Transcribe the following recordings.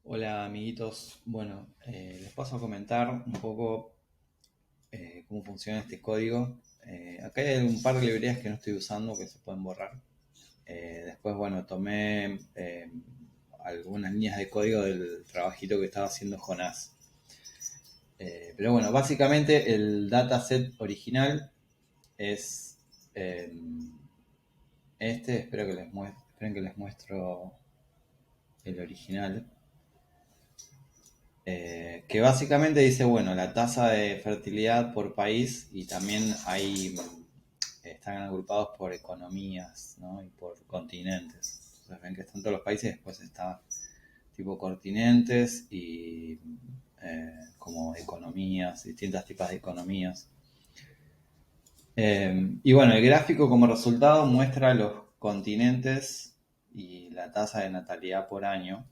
Hola amiguitos, bueno, les paso a comentar un poco cómo funciona este código. Acá hay un par de librerías que no estoy usando que se pueden borrar. Después, bueno, tomé algunas líneas de código del trabajito que estaba haciendo Jonás. Pero bueno, básicamente el dataset original es eh, espero que esperen que les muestro el original. Que básicamente dice, bueno, la tasa de fertilidad por país y también están agrupados por economías, ¿no? Y por continentes. Entonces ven que están todos los países, después está tipo continentes y como economías, distintas tipos de economías. Y bueno, el gráfico como resultado muestra los continentes y la tasa de natalidad por año.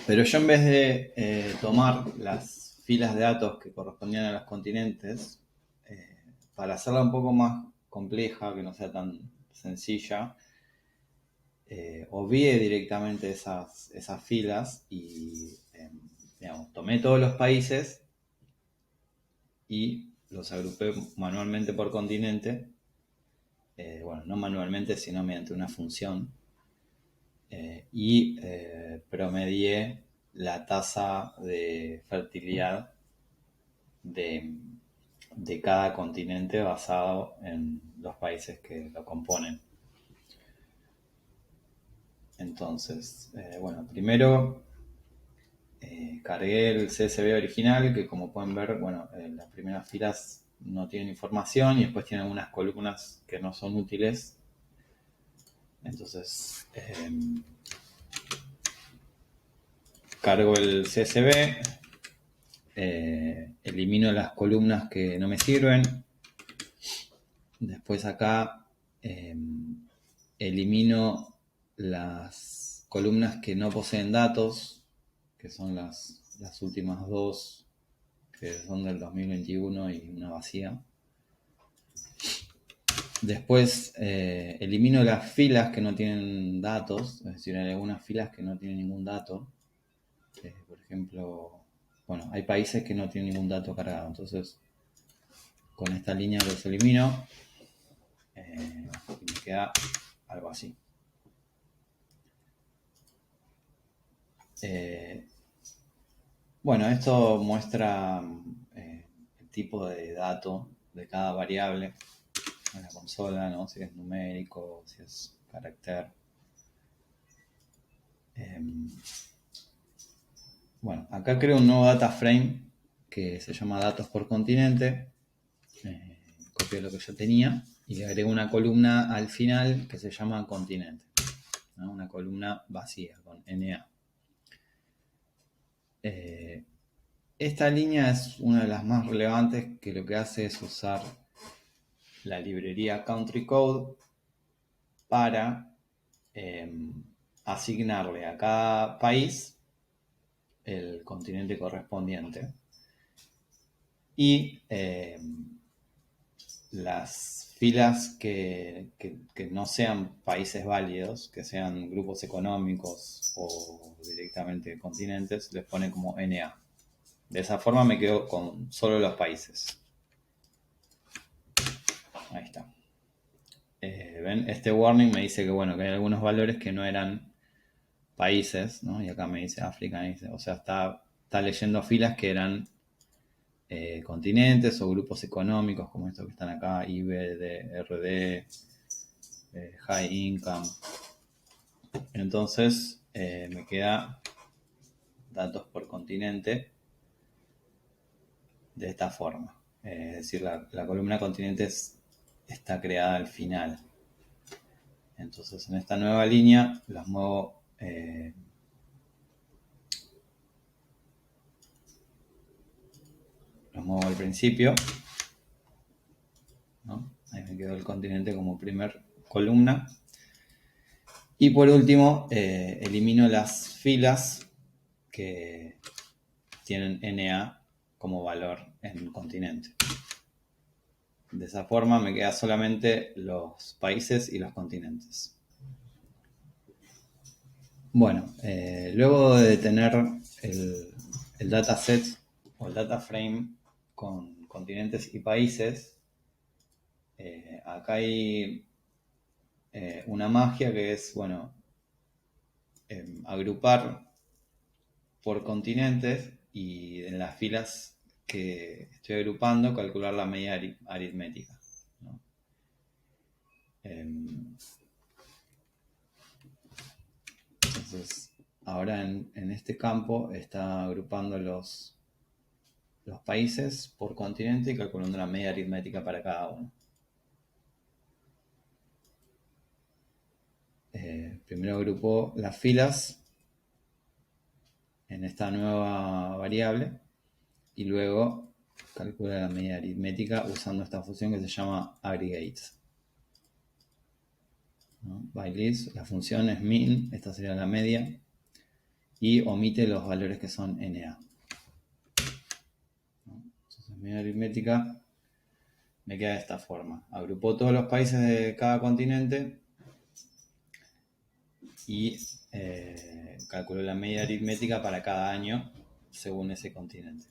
Pero yo en vez de tomar las filas de datos que correspondían a los continentes, para hacerla un poco más compleja, que no sea tan sencilla, obvié directamente esas filas y digamos, tomé todos los países y los agrupé manualmente por continente. Bueno, no manualmente, sino mediante una función. Y promedié la tasa de fertilidad de, de cada continente basado en los países que lo componen. Entonces, bueno, primero cargué el CSV original, que como pueden ver, bueno, las primeras filas no tienen información y después tienen algunas columnas que no son útiles. Entonces, cargo el CSV, elimino las columnas que no me sirven. Después acá elimino las columnas que no poseen datos, que son las últimas dos, que son del 2021 y una vacía. Después elimino las filas que no tienen datos, es decir, hay algunas filas que no tienen ningún dato. Por ejemplo, bueno, hay países que no tienen ningún dato cargado, entonces con esta línea los elimino y me queda algo así. Bueno, esto muestra el tipo de dato de cada variable en la consola, ¿no? Si es numérico, si es carácter. Bueno, acá creo un nuevo data frame que se llama datos por continente. Copié lo que yo tenía y le agrego una columna al final que se llama continente, ¿no? Una columna vacía con NA. Esta línea es una de las más relevantes, que lo que hace es usar la librería Country Code para asignarle a cada país el continente correspondiente y las filas que no sean países válidos, que sean grupos económicos o directamente continentes, les pone como NA. De esa forma me quedo con solo los países. Ahí está. ¿Ven? Este warning me dice que bueno, que hay algunos valores que no eran países, ¿no? Y acá me dice África, o sea, está leyendo filas que eran continentes o grupos económicos, como estos que están acá, IBD, RD, High Income. Entonces, me queda datos por continente de esta forma. Es decir, la columna continentes está creada al final. Entonces, en esta nueva línea las muevo al principio, ¿no? Ahí me quedó el continente como primer columna. Y por último, elimino las filas que tienen NA como valor en continente. De esa forma me queda solamente los países y los continentes. Bueno, luego de tener el dataset o el data frame con continentes y países, acá hay una magia que es, bueno, agrupar por continentes y en las filas que estoy agrupando calcular la media aritmética, ¿no? Entonces, ahora en este campo está agrupando los países por continente y calculando la media aritmética para cada uno. Primero agrupó las filas en esta nueva variable y luego calcula la media aritmética usando esta función que se llama aggregate, ¿no? By list, la función es min, esta sería la media, y omite los valores que son NA. Entonces, media aritmética me queda de esta forma. Agrupó todos los países de cada continente y calculó la media aritmética para cada año según ese continente.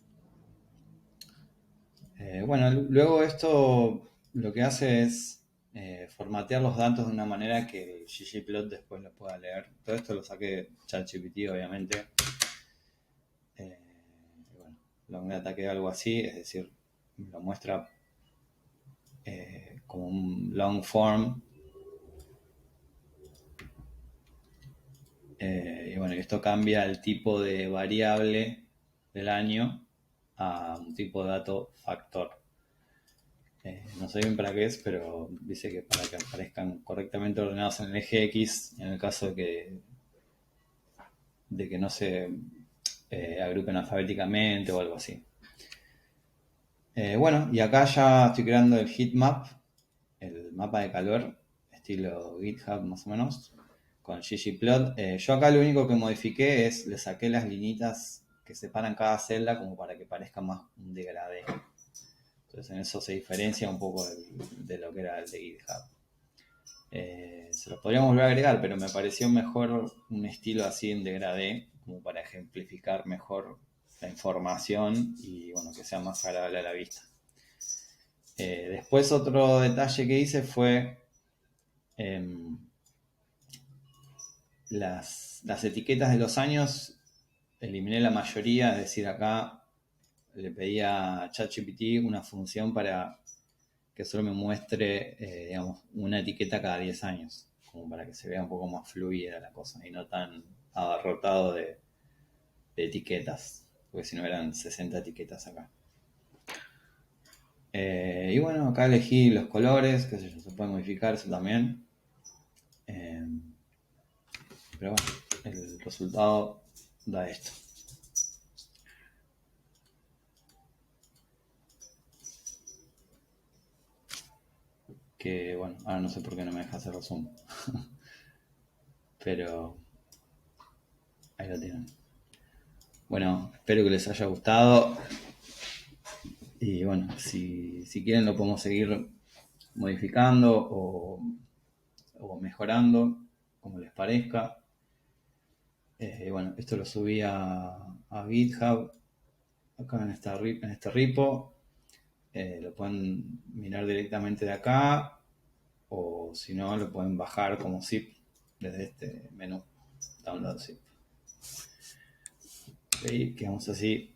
Bueno, luego esto lo que hace es formatear los datos de una manera que el ggplot después lo pueda leer. Todo esto lo saqué de ChatGPT, obviamente. Bueno, Longdata queda algo así, es decir, lo muestra como un long form. Y bueno, esto cambia el tipo de variable del año a un tipo de dato factor. No sé bien para qué es, pero dice que para que aparezcan correctamente ordenados en el eje X, en el caso de que no se agrupen alfabéticamente o algo así. Bueno, y acá ya estoy creando el heat map, el mapa de calor, estilo GitHub más o menos, con ggplot. Yo acá lo único que modifiqué es, le saqué las linitas que separan cada celda como para que parezca más un degradé. Entonces en eso se diferencia un poco de lo que era el de GitHub. Se los podríamos volver a agregar, pero me pareció mejor un estilo así en degradé, como para ejemplificar mejor la información y bueno, que sea más agradable a la vista. Después otro detalle que hice fue las etiquetas de los años, eliminé la mayoría, es decir, acá le pedí a ChatGPT una función para que solo me muestre, digamos, una etiqueta cada 10 años, como para que se vea un poco más fluida la cosa y no tan abarrotado de etiquetas, porque si no eran 60 etiquetas acá. Y bueno, acá elegí los colores, qué sé yo, se puede modificar eso también. Pero bueno, el resultado da esto. Que bueno, ahora no sé por qué no me deja hacer zoom. Pero ahí lo tienen. Bueno, espero que les haya gustado. Y bueno, si quieren lo podemos seguir modificando o mejorando, como les parezca. Bueno, esto lo subí a GitHub, acá en este repo. Lo pueden mirar directamente de acá, o si no, lo pueden bajar como zip desde este menú, download zip. Ok, quedamos así.